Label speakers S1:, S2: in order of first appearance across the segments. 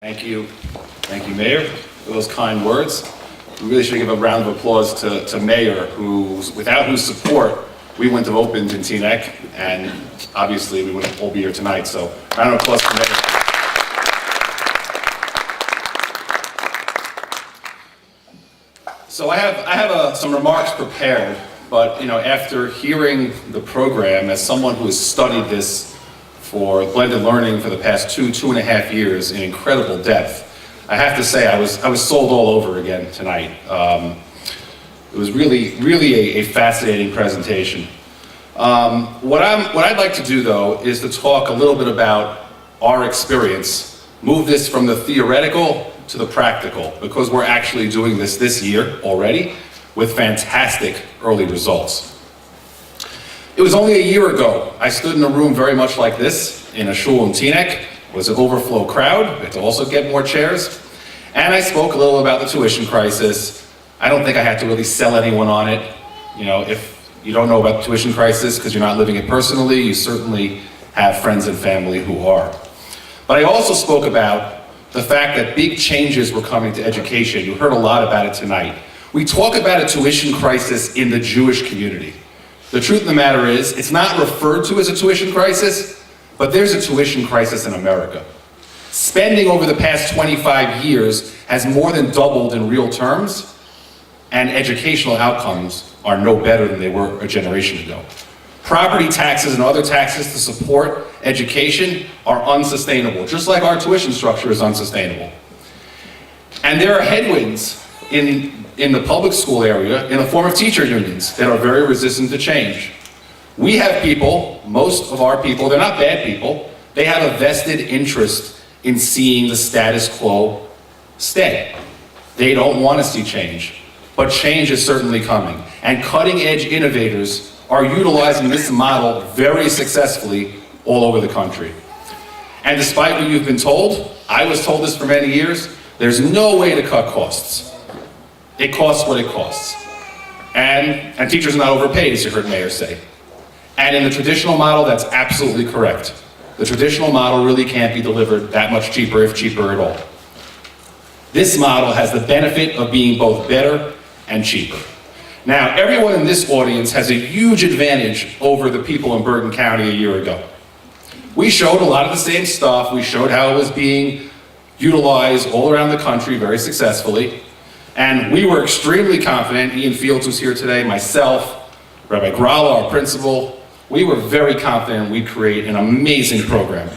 S1: Thank you, Mayor, for those kind words. We really should give a round of applause to Mayor, without whose support we wouldn't have opened in Teaneck, and obviously we wouldn't all be here tonight. So, round of applause for Mayor. So I have some remarks prepared, but after hearing the program, as someone who has studied this for blended learning for the past two and a half years in incredible depth, I have to say I was sold all over again tonight. It was really a fascinating presentation. What I'd like to do though is to talk a little bit about our experience, move this from the theoretical to the practical, because we're actually doing this year already with fantastic early results. It was only a year ago I stood in a room very much like this in a shul in Teaneck. It was an overflow crowd. We had to also get more chairs. And I spoke a little about the tuition crisis. I don't think I had to really sell anyone on it. If you don't know about the tuition crisis because you're not living it personally, you certainly have friends and family who are. But I also spoke about the fact that big changes were coming to education. You heard a lot about it tonight. We talk about a tuition crisis in the Jewish community. The truth of the matter is, it's not referred to as a tuition crisis, but there's a tuition crisis in America. Spending over the past 25 years has more than doubled in real terms, and educational outcomes are no better than they were a generation ago. Property taxes and other taxes to support education are unsustainable, just like our tuition structure is unsustainable. And there are headwinds in the public school area in the form of teacher unions that are very resistant to change. We have people, most of our people, they're not bad people, they have a vested interest in seeing the status quo stay. They don't want to see change, but change is certainly coming. And cutting edge innovators are utilizing this model very successfully all over the country. And despite what you've been told, I was told this for many years, there's no way to cut costs. It costs what it costs. And teachers are not overpaid, as you heard Mayor say. And in the traditional model, that's absolutely correct. The traditional model really can't be delivered that much cheaper, if cheaper at all. This model has the benefit of being both better and cheaper. Now, everyone in this audience has a huge advantage over the people in Bergen County a year ago. We showed a lot of the same stuff. We showed how it was being utilized all around the country very successfully. And we were extremely confident, Ian Fields was here today, myself, Rabbi Gralla, our principal, we were very confident we'd create an amazing program.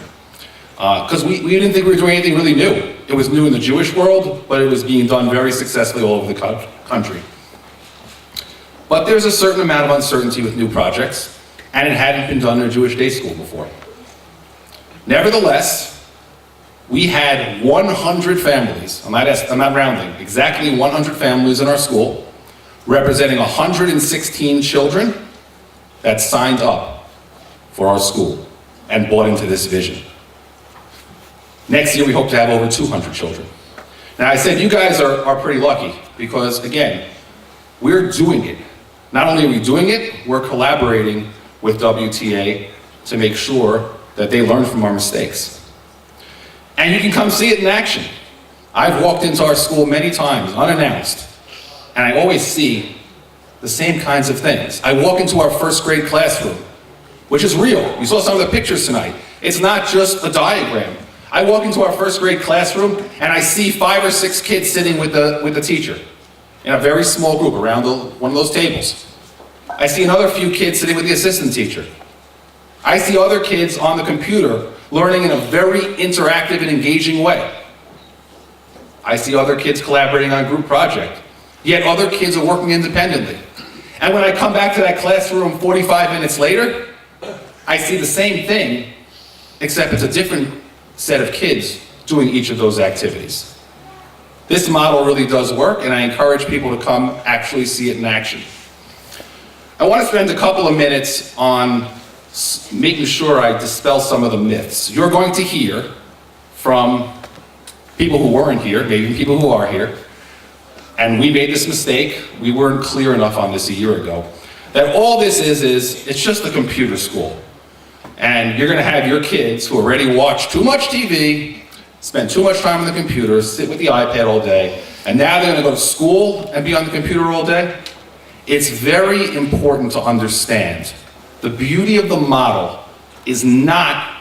S1: Because we didn't think we were doing anything really new. It was new in the Jewish world, but it was being done very successfully all over the country. But there's a certain amount of uncertainty with new projects, and it hadn't been done in a Jewish day school before. Nevertheless, we had 100 families, I'm not rounding, exactly 100 families in our school, representing 116 children that signed up for our school and bought into this vision. Next year we hope to have over 200 children. Now I said you guys are pretty lucky because again, we're doing it. Not only are we doing it, we're collaborating with WTA to make sure that they learn from our mistakes. And you can come see it in action. I've walked into our school many times, unannounced, and I always see the same kinds of things. I walk into our first grade classroom, which is real. You saw some of the pictures tonight. It's not just a diagram. I walk into our first grade classroom and I see 5 or 6 kids sitting with the teacher in a very small group around one of those tables. I see another few kids sitting with the assistant teacher. I see other kids on the computer learning in a very interactive and engaging way. I see other kids collaborating on a group project, yet other kids are working independently. And when I come back to that classroom 45 minutes later, I see the same thing, except it's a different set of kids doing each of those activities. This model really does work, and I encourage people to come actually see it in action. I want to spend a couple of minutes on making sure I dispel some of the myths. You're going to hear from people who weren't here, maybe people who are here, and we made this mistake. We weren't clear enough on this a year ago. That all this is it's just a computer school. And you're going to have your kids who already watch too much TV spend too much time on the computer, sit with the iPad all day, and now they're going to go to school and be on the computer all day. It's very important to understand the beauty of the model is not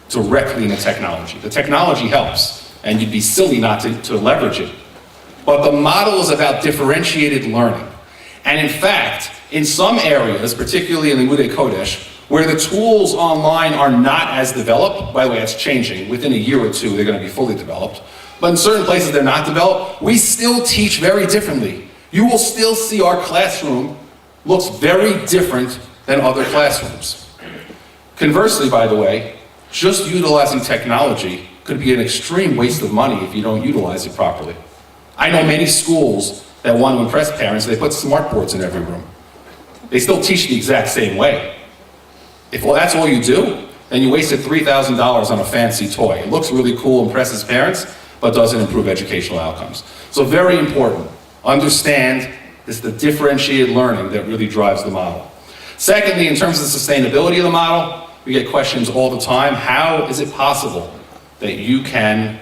S1: directly in the technology. The technology helps, and you'd be silly not to leverage it. But the model is about differentiated learning. And in fact, in some areas, particularly in the Limudei Kodesh, where the tools online are not as developed, by the way, that's changing. Within a year or two, they're going to be fully developed. But in certain places they're not developed, we still teach very differently. You will still see our classroom looks very different than other classrooms. Conversely, by the way, just utilizing technology could be an extreme waste of money if you don't utilize it properly. I know many schools that want to impress parents, they put smart boards in every room. They still teach the exact same way. If that's all you do, then you wasted $3,000 on a fancy toy. It looks really cool, impresses parents, but doesn't improve educational outcomes. So very important. Understand this is the differentiated learning that really drives the model. Secondly, in terms of the sustainability of the model, we get questions all the time. How is it possible that you can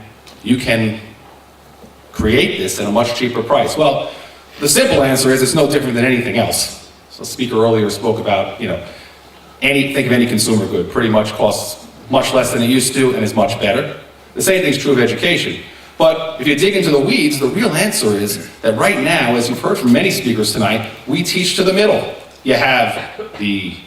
S1: create this at a much cheaper price? Well, the simple answer is it's no different than anything else. So the speaker earlier spoke about, think of any consumer good, pretty much costs much less than it used to and is much better. The same thing is true of education. But if you dig into the weeds, the real answer is that right now, as you've heard from many speakers tonight, we teach to the middle. You have the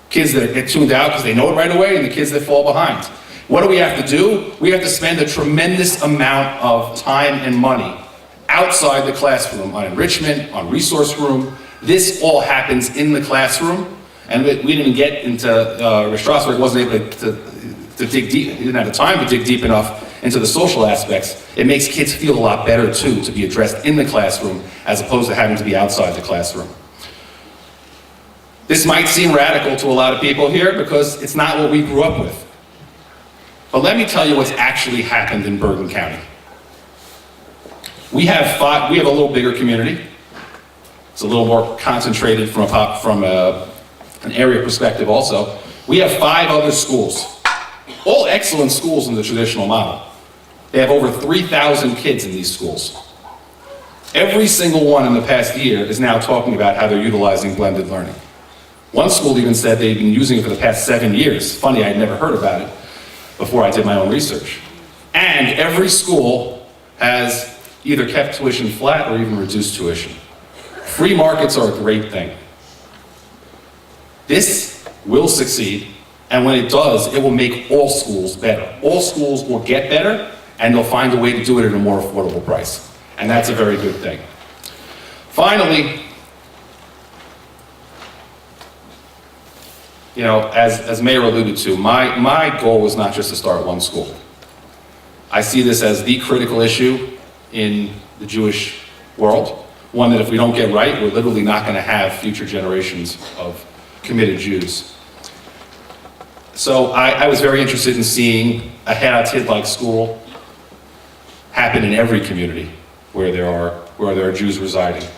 S1: kids that get tuned out because they know it right away and the kids that fall behind. What do we have to do? We have to spend a tremendous amount of time and money outside the classroom on enrichment, on resource room. This all happens in the classroom. And we didn't even get into, Strasberg wasn't able to dig deep, he didn't have the time to dig deep enough into the social aspects. It makes kids feel a lot better too, to be addressed in the classroom as opposed to having to be outside the classroom. This might seem radical to a lot of people here because it's not what we grew up with. But let me tell you what's actually happened in Bergen County. We have a little bigger community. It's a little more concentrated from an area perspective also. We have 5 other schools, all excellent schools in the traditional model. They have over 3,000 kids in these schools. Every single one in the past year is now talking about how they're utilizing blended learning. One school even said they've been using it for the past 7 years. Funny, I had never heard about it before I did my own research. And every school has either kept tuition flat or even reduced tuition. Free markets are a great thing. This will succeed, and when it does, it will make all schools better. All schools will get better, and they'll find a way to do it at a more affordable price. And that's a very good thing. Finally, as Mayor alluded to, my goal was not just to start one school. I see this as the critical issue in the Jewish world, one that if we don't get right, we're literally not going to have future generations of committed Jews. So I was very interested in seeing a He'atid-like school happen in every community where there are Jews residing.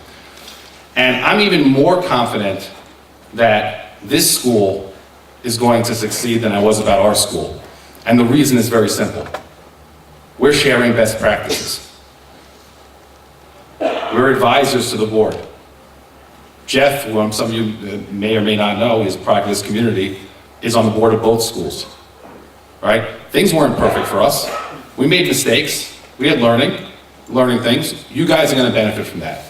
S1: And I'm even more confident that this school is going to succeed than I was about our school. And the reason is very simple. We're sharing best practices. We're advisors to the board. Jeff, who some of you may or may not know, is a product of this community, is on the board of both schools, right? Things weren't perfect for us. We made mistakes. We had learning things. You guys are going to benefit from that.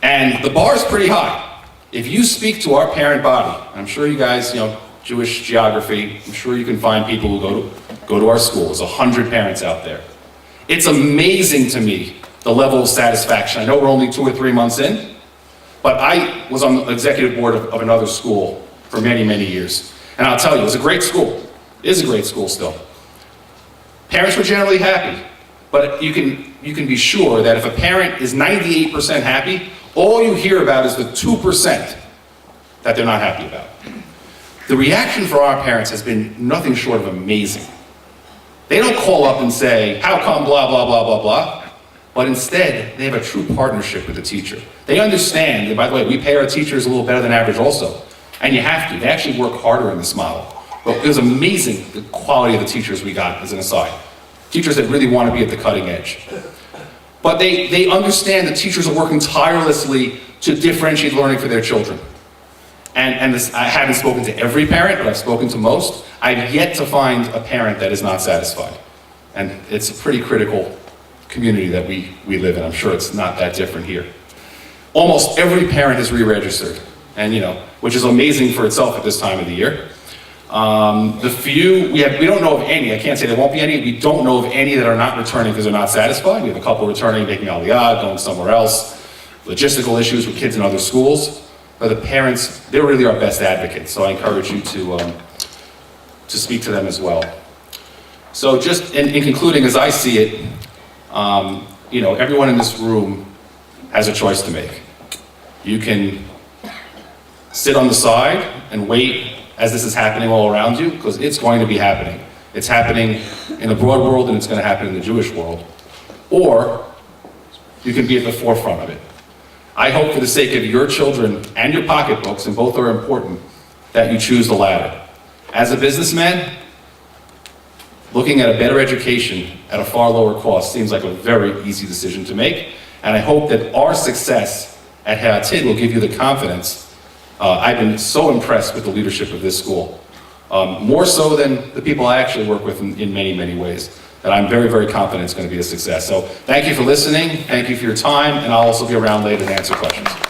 S1: And the bar is pretty high. If you speak to our parent body, I'm sure you guys, Jewish geography, I'm sure you can find people who go to our school. There's 100 parents out there. It's amazing to me, the level of satisfaction. I know we're only 2 or 3 months in, but I was on the executive board of another school for many, many years. And I'll tell you, it was a great school. It is a great school still. Parents were generally happy, but you can be sure that if a parent is 98% happy, all you hear about is the 2% that they're not happy about. The reaction for our parents has been nothing short of amazing. They don't call up and say, how come blah, blah, blah, blah, blah. But instead, they have a true partnership with the teacher. They understand, and by the way, we pay our teachers a little better than average also. And you have to. They actually work harder in this model. But it was amazing the quality of the teachers we got, as an aside. teachers that really want to be at the cutting edge. But they understand that teachers are working tirelessly to differentiate learning for their children. And this, I haven't spoken to every parent, but I've spoken to most. I've yet to find a parent that is not satisfied. And it's a pretty critical community that we live in. I'm sure it's not that different here. Almost every parent is re-registered, and which is amazing for itself at this time of the year. The few, we don't know of any, I can't say there won't be any, we don't know of any that are not returning because they're not satisfied. We have a couple returning, making aliyah, going somewhere else, logistical issues with kids in other schools. But the parents, they're really our best advocates, so I encourage you to speak to them as well. So just in concluding, as I see it, everyone in this room has a choice to make. You can sit on the side and wait as this is happening all around you, because it's going to be happening. It's happening in the broad world, and it's going to happen in the Jewish world. Or you can be at the forefront of it. I hope for the sake of your children and your pocketbooks, and both are important, that you choose the latter. As a businessman, looking at a better education at a far lower cost seems like a very easy decision to make. And I hope that our success at Ha'atid will give you the confidence. I've been so impressed with the leadership of this school, more so than the people I actually work with in many, many ways, that I'm very, very confident it's going to be a success. So thank you for listening, thank you for your time, and I'll also be around later to answer questions.